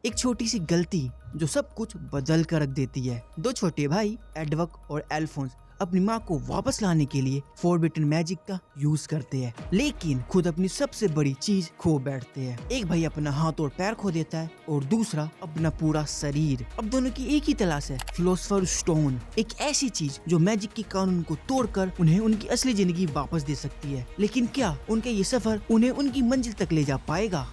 एक छोटी सी गलती जो सब कुछ बदल कर रख देती है। दो छोटे भाई एडवर्ड और अल्फोंस अपनी माँ को वापस लाने के लिए फॉरबिडन मैजिक का यूज करते हैं, लेकिन खुद अपनी सबसे बड़ी चीज खो बैठते हैं। एक भाई अपना हाथ और पैर खो देता है और दूसरा अपना पूरा शरीर। अब दोनों की एक ही तलाश है, फिलोसोफर स्टोन, एक ऐसी चीज जो मैजिक के कानून को तोड़कर उन्हें उनकी असली जिंदगी वापस दे सकती है। लेकिन क्या उनका ये सफर उन्हें उनकी मंजिल तक ले जा पाएगा?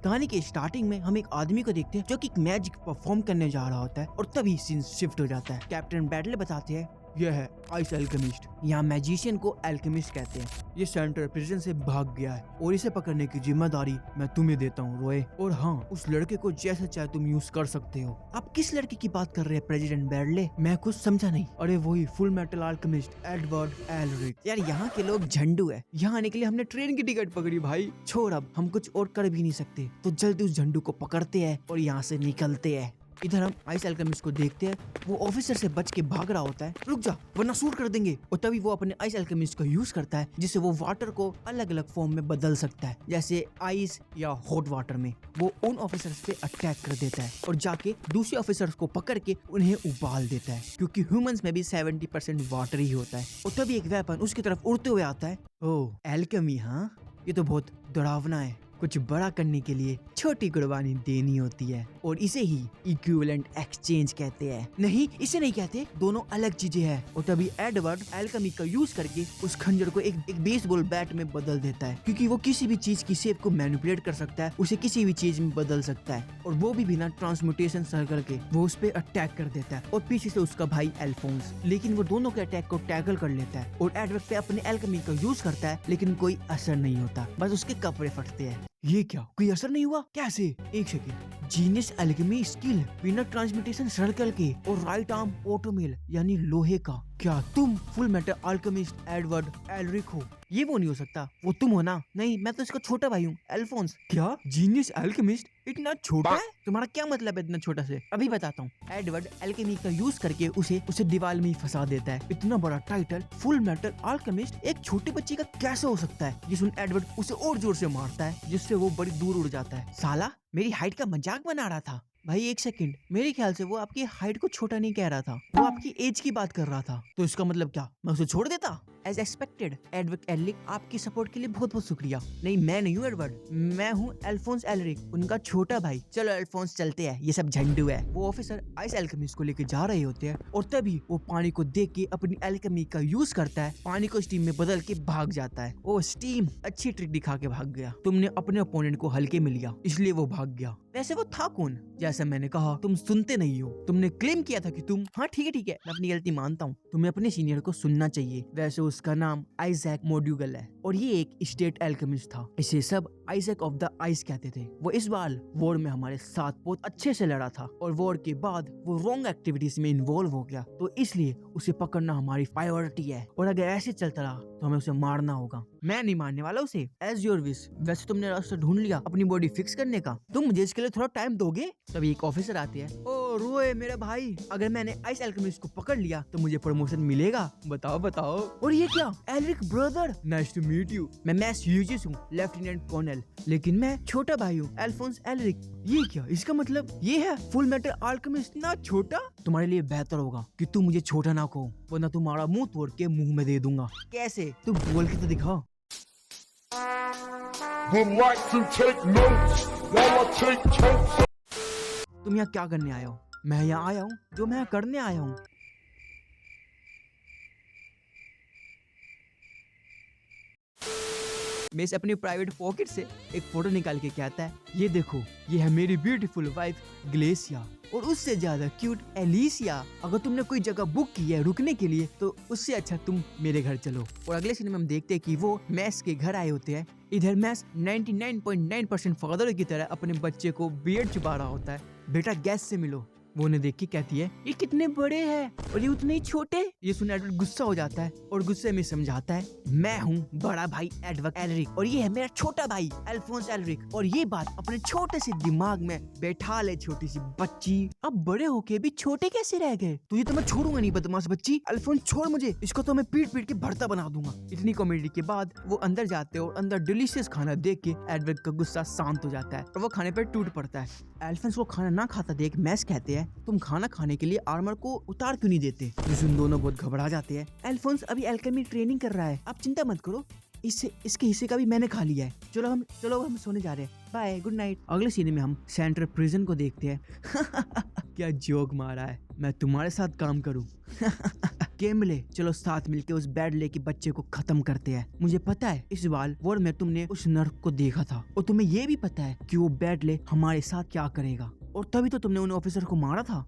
कहानी के स्टार्टिंग में हम एक आदमी को देखते हैं जो कि एक मैजिक परफॉर्म करने जा रहा होता है और तभी सीन शिफ्ट हो जाता है। कैप्टन बैटले बताते हैं यह है आइस एल्केमिस्ट। यहाँ मैजिशियन को एल्केमिस्ट कहते हैं। ये सेंट्रल प्रिजन से भाग गया है और इसे पकड़ने की जिम्मेदारी मैं तुम्हें देता हूँ रॉय। और हाँ, उस लड़के को जैसा चाहे तुम यूज कर सकते हो। आप किस लड़के की बात कर रहे हैं प्रेसिडेंट बैटले? मैं कुछ समझा नहीं। अरे वही full metal alchemist Edward Alaric. यार यहाँ के लोग झंडू है। यहाँ आने के लिए हमने ट्रेन की टिकट पकड़ी भाई। छोड़, अब हम कुछ और कर भी नहीं सकते, तो जल्दी उस झंडू को पकड़ते हैं और यहाँ से निकलते हैं। इधर हम आइस एल्केमिस्ट को देखते हैं, वो ऑफिसर से बच के भाग रहा होता है। रुक जा वरना शूट कर देंगे। और तभी वो अपने आइस एल्केमिस्ट का यूज करता है जिससे वो वाटर को अलग अलग फॉर्म में बदल सकता है, जैसे आइस या हॉट वाटर में। वो उन ऑफिसर्स पे अटैक कर देता है और जाके दूसरे ऑफिसर्स को पकड़ के उन्हें उबाल देता है, क्योंकि ह्यूमंस में भी 70% वाटर ही होता है। और तभी एक वेपन उसकी तरफ उड़ते हुए आता है। ओह एल्केमी, हाँ ये तो बहुत डरावना है। कुछ बड़ा करने के लिए छोटी कुर्बानी देनी होती है और इसे ही इक्विवेलेंट एक्सचेंज कहते हैं। नहीं, इसे नहीं कहते, दोनों अलग चीजें हैं। और तभी एडवर्ड एल्केमी का यूज करके उस खंजर को एक बेसबॉल बैट में बदल देता है, क्योंकि वो किसी भी चीज की शेप को मैनिपुलेट कर सकता है, उसे किसी भी चीज में बदल सकता है, और वो भी बिना ट्रांसम्यूटेशन सर्कल के। वो उस पे अटैक कर देता है और पीछे से उसका भाई अल्फोंस, लेकिन वो दोनों के अटैक को टैकल कर लेता है और एडवर्ड पे अपने एल्केमी का यूज करता है, लेकिन कोई असर नहीं होता, बस उसके कपड़े फटते हैं। ये क्या, कोई असर नहीं हुआ? कैसे? एक सेकंड। जीनियस एल्केमी स्किल बिना ट्रांसमिटेशन सर्कल के और राइट आर्म ऑटोमेल यानी लोहे का। क्या तुम full metal alchemist Edward Alaric हो? ये वो नहीं हो सकता, वो तुम हो ना? नहीं, मैं तो इसका छोटा भाई हूँ अल्फोंस। क्या जीनियस एल्केमिस्ट इतना छोटा है? तुम्हारा क्या मतलब है इतना छोटा से? अभी बताता हूँ। एडवर्ड एल्केमी का यूज करके उसे दीवार में ही फंसा देता है। इतना बड़ा टाइटल फुल मेटल अल्केमिस्ट एक छोटे बच्चे का कैसे हो सकता है? ये सुन एडवर्ड उसे और जोर से मारता है, जिससे वो बड़ी दूर उड़ जाता है। साला मेरी हाइट का मजाक बना रहा था। भाई एक सेकंड, मेरे ख्याल से वो आपकी हाइट को छोटा नहीं कह रहा था, वो आपकी एज की बात कर रहा था। तो इसका मतलब क्या, मैं उसे छोड़ देता? एज एक्सपेक्टेड एडवर्ड एलरिक, आपकी सपोर्ट के लिए बहुत बहुत शुक्रिया। नहीं, मैं नहीं हूँ एडवर्ड, मैं हूँ अल्फोंस एलरिक, उनका छोटा भाई। चलो अल्फोंस चलते हैं, ये सब झंडू है। वो ऑफिसर आइस एल्केमिस्ट को लेके जा रहे होते हैं और तभी वो पानी को देख के अपनी एल्केमी का यूज करता है, पानी को स्टीम में बदल के भाग जाता है। वो स्टीम अच्छी ट्रिक दिखा के भाग गया। तुमने अपने ओपोनेंट को हल्के में लिया, इसलिए वो भाग गया। वैसे वो था कौन? जैसा मैंने कहा, तुम सुनते नहीं हो। तुमने क्लेम किया था कि तुम, हाँ ठीक है, मैं अपनी गलती मानता हूँ, तुम्हें अपने सीनियर को सुनना चाहिए। वैसे उसका नाम आइजैक मोड्यूगल है और ये एक स्टेट एल्केमिस्ट था। इसे सब आइजैक ऑफ द आइस कहते थे। वो इस बार वॉर में हमारे साथ बहुत अच्छे से लड़ा था और वॉर के बाद वो रॉन्ग एक्टिविटीज में इन्वॉल्व हो गया, तो इसलिए उसे पकड़ना हमारी प्रायोरिटी है और अगर ऐसे चलता रहा तो हमें उसे मारना होगा। मैं नहीं मारने वाला उसे, एज योर विश। वैसे तुमने रास्ता ढूंढ लिया अपनी बॉडी फिक्स करने का, तुम मुझे इसके लिए थोड़ा टाइम दोगे? तभी एक ऑफिसर आते हैं। ओ रोए मेरे भाई, अगर मैंने आइस एल्केमिस्ट को पकड़ लिया तो मुझे प्रमोशन मिलेगा? बताओ बताओ। और ये क्या, Elric brother, nice to meet you. मैं मैस ह्यूजेस हूँ, लेफ्टिनेंट कर्नल, लेकिन मैं छोटा भाई हूँ अल्फोंस एलरिक। ये क्या, इसका मतलब ये है फुल मेटल अल्केमिस्ट ना छोटा? तुम्हारे लिए बेहतर होगा कि तुम मुझे छोटा ना कहो, वरना तुम्हारा मुंह तोड़ के मुंह में दे दूंगा। कैसे? तुम बोल के तो दिखाओ। तुम यहाँ क्या करने आए हो? मैं यहाँ आया हूँ जो मैं करने आया हूँ। मेस अपनी प्राइवेट पॉकेट से एक फोटो निकाल के कहता है, ये देखो, ये है मेरी ब्यूटीफुल वाइफ ग्लेसिया और उससे ज्यादा क्यूट एलिसिया। अगर तुमने कोई जगह बुक की है रुकने के लिए तो उससे अच्छा तुम मेरे घर चलो। और अगले सीन में हम देखते हैं कि वो मैस के घर आए होते हैं। इधर मैस 99.9% फादर की तरह अपने बच्चे को बियर्ड छुपा रहा होता है। बेटा गैस से मिलो, वो उन्हें देख के कहती है ये कितने बड़े हैं और ये उतने ही छोटे। ये सुन एडवर्ड गुस्सा हो जाता है और गुस्से में समझाता है मैं हूँ बड़ा भाई एडवर्ड एलरिक और ये है मेरा छोटा भाई अल्फोंस एलरिक, और ये बात अपने छोटे से दिमाग में बैठा ले छोटी सी बच्ची। अब बड़े होके भी छोटे कैसे रह गए? तो ये तो मैं छोड़ूंगा नहीं बदमाश बच्ची, अल्फोंस छोड़ मुझे, इसको तो मैं पीट पीट के भरता बना दूंगा। इतनी कॉमेडी के बाद वो अंदर जाते हैं और अंदर डिलीशियस खाना देख के एडवर्ड का गुस्सा शांत हो जाता है और वो खाने पर टूट पड़ता है। अल्फोंस को खाना ना खाता देख मैस कहते हैं तुम खाना खाने के लिए आर्मर को उतार क्यों नहीं देते? जिसमें दोनों बहुत घबरा जाते हैं। अल्फोंस अभी एल्केमी ट्रेनिंग कर रहा है, आप चिंता मत करो, इसके हिस्से का भी मैंने खा लिया है। चलो हम सोने जा रहे हैं, बाय गुड नाइट। अगले सीन में हम सेंट्रल प्रिजन को देखते हैं। क्या जोक मारा है, मैं तुम्हारे साथ काम करूं? केमले चलो साथ मिलके उस बैडले के बच्चे को खत्म करते हैं। मुझे पता है इस बार वॉर में तुमने उस नर्क को देखा था और तुम्हें ये भी पता है कि वो बैडले हमारे साथ क्या करेगा, और तभी तो तुमने उन ऑफिसर को मारा था।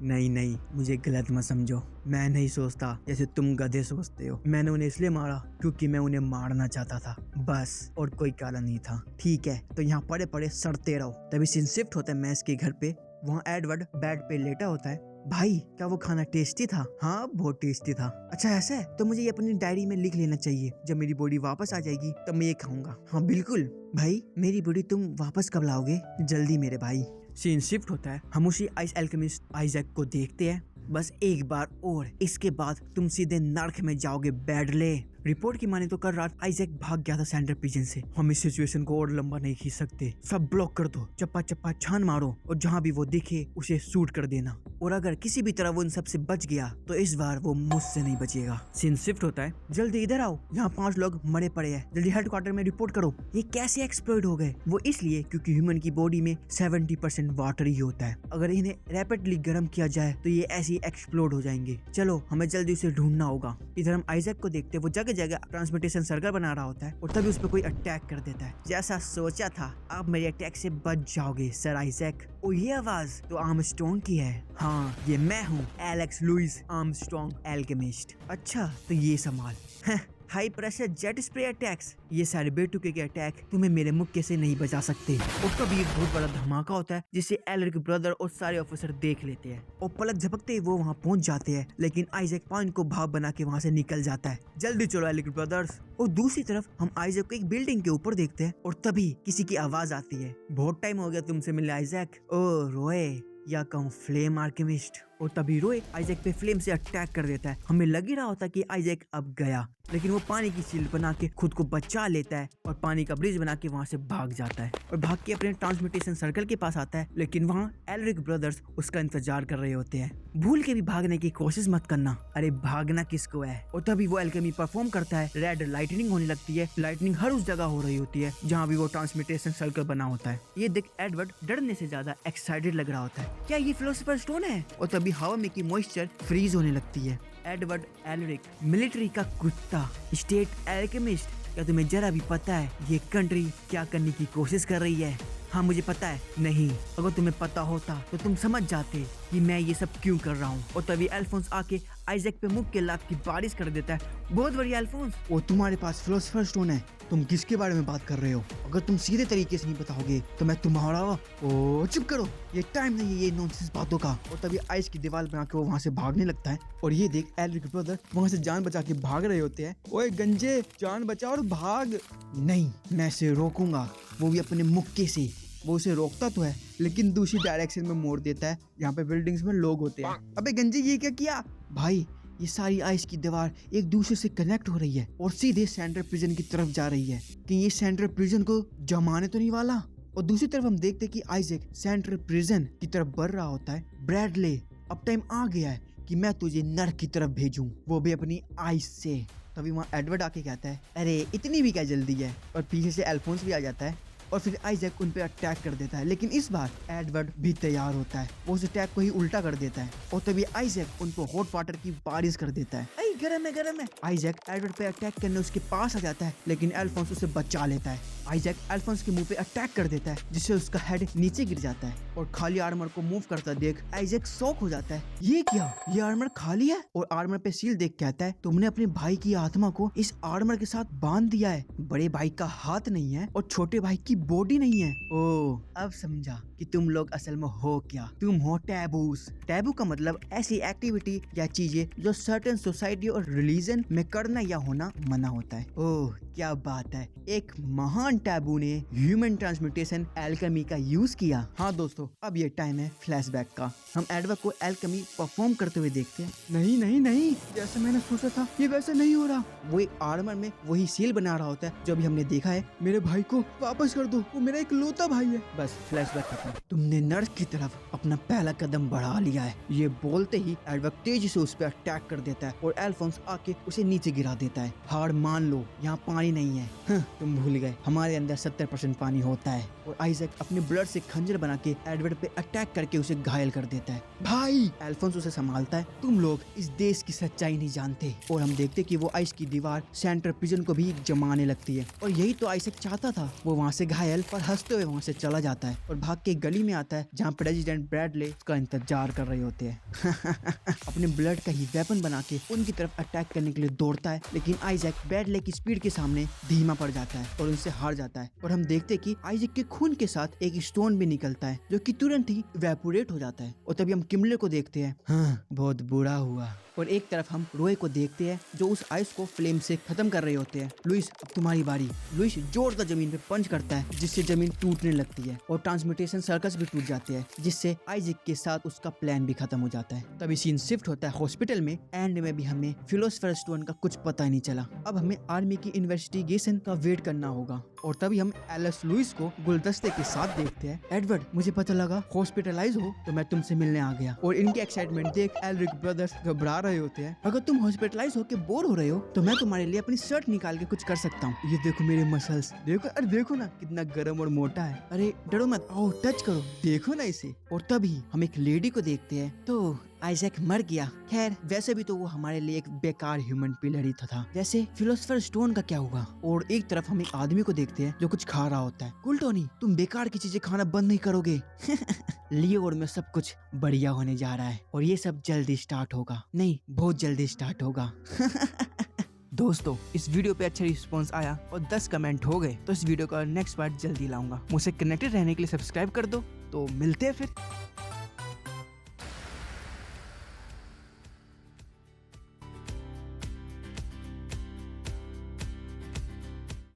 नहीं मुझे गलत मत समझो, मैं नहीं सोचता जैसे तुम गधे सोचते हो। मैंने उन्हें इसलिए मारा क्योंकि मैं उन्हें मारना चाहता था बस, और कोई कारण नहीं था। ठीक है तो यहाँ पड़े पड़े सड़ते रहो। तभी सीन शिफ्ट होता है मैस के घर पे। वहाँ एडवर्ड बेड पे लेटा होता है। भाई क्या वो खाना टेस्टी था? हाँ बहुत टेस्टी था। अच्छा ऐसा है तो मुझे ये अपनी डायरी में लिख लेना चाहिए, जब मेरी बॉडी वापस आ जाएगी तब मैं ये खाऊंगा। हाँ बिल्कुल भाई, मेरी बॉडी तुम वापस कब लाओगे? जल्दी मेरे भाई। सीन शिफ्ट होता है, हम उसी आइस एल्केमिस्ट आइजैक को देखते हैं। बस एक बार और, इसके बाद तुम सीधे नर्क में जाओगे बैडले। रिपोर्ट की माने तो कल रात आइजैक भाग गया था सेंट्रल प्रिजन से। हम इस सिचुएशन को और लंबा नहीं खींच सकते, सब ब्लॉक कर दो, चप्पा चप्पा छान मारो और जहाँ भी वो दिखे उसे शूट कर देना। और अगर किसी भी तरह वो इन सबसे बच गया तो इस बार वो मुझसे नहीं बचेगा। सीन शिफ्ट होता है, जल्दी इधर आओ, यहाँ 5 लोग मरे पड़े हैं, जल्दी हेडक्वार्टर में रिपोर्ट करो। ये कैसे एक्सप्लोड हो गए? वो इसलिए क्योंकि ह्यूमन की बॉडी में 70% वाटर ही होता है। अगर इन्हें रैपिडली गर्म किया जाए तो ये ऐसे ही एक्सप्लोड हो जाएंगे। चलो हमें जल्दी उसे ढूंढना होगा। इधर हम आइजैक को देखते हैं, वो जगह जगह ट्रांसमिटेशन सर्कल बना रहा होता है और तभी उस पर कोई अटैक कर देता है। जैसा सोचा था, आप मेरे अटैक से बच जाओगे सर आइजैक। ओ ये आवाज तो आर्मस्ट्रॉन्ग की है। हाँ ये मैं हूँ एलेक्स लुइस आर्मस्ट्रॉन्ग एल्केमिस्ट। अच्छा तो ये संभाल। High pressure jet spray attacks, ये सारे बेटुके के अटैक तुम्हें मेरे मुक्के से नहीं बचा सकते। और तभी एक बहुत बड़ा धमाका होता है जिसे एलरिक ब्रदर और सारे ऑफिसर देख लेते हैं और पलक झपकते ही वो वहाँ पहुँच जाते हैं। लेकिन आइजैक पॉइंट को भाव बना के वहाँ से निकल जाता है। जल्दी चलो एलरिक ब्रदर्स। और दूसरी तरफ हम आइजैक को एक बिल्डिंग के ऊपर देखते हैं और तभी किसी की आवाज आती है, बहुत टाइम हो गया तुमसे मिले आइजैक। ओ रोए या कहूँ फ्लेम आर्केमिस्ट। और तभी रोए आइजैक पे फ्लेम से अटैक कर देता है। हमें लग ही रहा होता कि आइजैक अब गया, लेकिन वो पानी की शील्ड बना के खुद को बचा लेता है और पानी का ब्रिज बना के वहाँ से भाग जाता है और भाग के अपने ट्रांसमिटेशन सर्कल के पास आता है। लेकिन वहाँ एलरिक ब्रदर्स उसका इंतजार कर रहे होते हैं। भूल के भी भागने की कोशिश मत करना, अरे भागना किसको है। और तभी वो एल्केमी परफॉर्म करता है, रेड लाइटनिंग होने लगती है। लाइटनिंग हर उस जगह हो रही होती है जहाँ भी वो ट्रांसमिटेशन सर्कल बना होता है। ये देख एडवर्ड डरने से ज्यादा एक्साइटेड लग रहा होता है, क्या ये फिलोसोफर स्टोन है? और तभी हवा में की मॉइस्चर फ्रीज होने लगती है। एडवर्ड एलरिक, मिलिट्री का कुत्ता, स्टेट एल्केमिस्ट, क्या तुम्हें जरा भी पता है ये कंट्री क्या करने की कोशिश कर रही है? हाँ मुझे पता है। नहीं, अगर तुम्हें पता होता तो तुम समझ जाते कि मैं ये सब क्यों कर रहा हूँ। और तभी अल्फोंस आके आइजैक पे मुक्के लात की बारिश कर देता है। बहुत बढ़िया अल्फोंस। ओ तुम्हारे पास फिलोसोफर स्टोन है, तुम किसके बारे में बात कर रहे हो? अगर तुम सीधे तरीके से नहीं बताओगे तो मैं तुम्हारा। ओ चुप करो, ये टाइम नहीं है ये नॉनसेंस बातों का। और तभी आइस की दीवार बना के वो वहाँ से भागने लगता है और ये देख एलरिक ब्रदर वहाँ से जान बचा के भाग रहे होते हैं। ओए गंजे जान बचा और भाग। नहीं मैं इसे रोकूंगा, वो भी अपने मुक्के से। वो उसे रोकता तो है लेकिन दूसरी डायरेक्शन में मोड़ देता है जहाँ पे बिल्डिंग्स में लोग होते हैं। अबे गंजे ये क्या किया? भाई ये सारी आइस की दीवार एक दूसरे से कनेक्ट हो रही है और सीधे सेंट्रल प्रिजन की तरफ जा रही है कि ये सेंट्रल प्रिजन को जमाने तो नहीं वाला। और दूसरी तरफ हम देखते हैं कि आइजैक सेंट्रल प्रिजन की तरफ बढ़ रहा होता है। ब्रैडले अब टाइम आ गया है कि मैं तुझे नर्क की तरफ भेजूं, वो भी अपनी आइस से। तभी वहाँ एडवर्ड आके कहता है, अरे इतनी भी क्या जल्दी है? और पीछे से अल्फोंस भी आ जाता है और फिर आइजैक उन पे अटैक कर देता है। लेकिन इस बार एडवर्ड भी तैयार होता है, वो उस अटैक को ही उल्टा कर देता है और तभी आइजैक उनको हॉट वाटर की बारिश कर देता है। अरे गरम है। आइजैक एडवर्ड पे अटैक करने उसके पास आ जाता है, लेकिन अल्फोंस उसे बचा लेता है। आइजैक अल्फोंस के मुंह पे अटैक कर देता है, जिससे उसका हेड नीचे गिर जाता है और खाली आर्मर को मूव करता देख आइजैक शॉक हो जाता है। ये क्या, ये आर्मर खाली है? और आर्मर पे सील देख कहता है तुमने अपने भाई की आत्मा को इस आर्मर के साथ बांध दिया है। बड़े भाई का हाथ नहीं है और छोटे भाई की बॉडी नहीं है। ओह, अब समझा कि तुम लोग असल में हो क्या। तुम हो टैबूस। टैबू का मतलब ऐसी एक्टिविटी या चीजें जो सर्टेन सोसाइटी और रिलीजन में करना या होना मना होता है। ओह, क्या बात है। एक महान टैबू ने ह्यूमन ट्रांसम्यूटेशन एल्केमी का यूज किया। हाँ दोस्तों, अब ये टाइम है फ्लैशबैक का। हम एडवर्ड को एल्केमी परफॉर्म करते हुए देखते हैं। नहीं, जैसे मैंने सोचा था ये वैसे नहीं हो रहा। वो एक आर्मर में वही सील बना रहा होता है जो अभी हमने देखा है। मेरे भाई को वापस कर दो, वो मेरा एक लौता भाई है। बस फ्लैशबैक खत्म। तुमने नर्क की तरफ अपना पहला कदम बढ़ा लिया है। ये बोलते ही एडवर्ड तेजी से उस पर अटैक कर देता है और अल्फोंस आके उसे नीचे गिरा देता है। हार मान लो, यहाँ पानी नहीं है। तुम भूल गए, हमारे अंदर 70% पानी होता है। और आइजैक अपने ब्लड से खंजर बना के एडवर्ड पे अटैक करके उसे घायल कर देता है। भाई, अल्फोंस उसे संभालता है। तुम लोग इस देश की सच्चाई नहीं जानते। और हम देखते कि वो आइस की दीवार सेंटर प्रिजन को भी जमाने लगती है। और यही तो आइजैक चाहता था। वो वहाँ से घायल और हंसते हुए वहाँ से चला जाता है और भाग के गली में आता है जहाँ प्रेसिडेंट ब्रैडले उसका इंतजार कर रहे होते हैं। अपने ब्लड का ही वेपन बना के उनकी तरफ अटैक करने के लिए दौड़ता है, लेकिन आइजैक ब्रैडले की स्पीड के सामने धीमा पड़ जाता है और उनसे हार जाता है। और हम देखते कि आइजैक के खून के साथ एक स्टोन भी निकलता है जो कि तुरंत ही इवेपोरेट हो जाता है। और तभी हम किमले को देखते हैं। हाँ, बहुत बुरा हुआ। और एक तरफ हम रोए को देखते हैं जो उस आइस को फ्लेम से खत्म कर रहे होते हैं। लुइस, अब तुम्हारी बारी। लुइस जोरदार जमीन पे पंच करता है जिससे जमीन टूटने लगती है और ट्रांसम्यूटेशन सर्कस भी टूट जाते हैं, जिससे आइजैक के साथ उसका प्लान भी खत्म हो जाता है। तभी सीन शिफ्ट होता है हॉस्पिटल में। एंड में भी हमें फिलोसफर स्टोन का कुछ पता ही नहीं चला। अब हमें आर्मी की इन्वेस्टिगेशन का वेट करना होगा। और तभी हम एलिस लुइस को गुलदस्ते के साथ देखते हैं। एडवर्ड, मुझे पता लगा हॉस्पिटलाइज हो तो मैं तुमसे मिलने आ गया। और इनकी एक्साइटमेंट देख एल्रिक ब्रदर्स घबरा रहे होते हैं। अगर तुम हॉस्पिटलाइज होके बोर हो रहे हो तो मैं तुम्हारे लिए अपनी शर्ट निकाल के कुछ कर सकता हूँ। ये देखो मेरे मसल्स, देखो, अरे देखो ना कितना गर्म और मोटा है। अरे डरो मत, आओ टच करो, देखो ना इसे। और तभी हम एक लेडी को देखते हैं। तो आइजैक मर गया। खैर, वैसे भी तो वो हमारे लिए एक बेकार ह्यूमन पिलर ही था। वैसे फिलोसफर स्टोन का क्या हुआ? और एक तरफ हम एक आदमी को देखते हैं जो कुछ खा रहा होता है। कूल टोनी, तुम बेकार की चीजें खाना बंद नहीं करोगे? लियोर में सब कुछ बढ़िया होने जा रहा है और ये सब जल्दी स्टार्ट होगा। नहीं, बहुत जल्दी स्टार्ट होगा। दोस्तों, इस वीडियो पे अच्छा रिस्पांस आया और 10 कमेंट हो गए तो इस वीडियो का नेक्स्ट पार्ट जल्दी लाऊंगा। मुझसे कनेक्टेड रहने के लिए सब्सक्राइब कर दो। तो मिलते हैं फिर।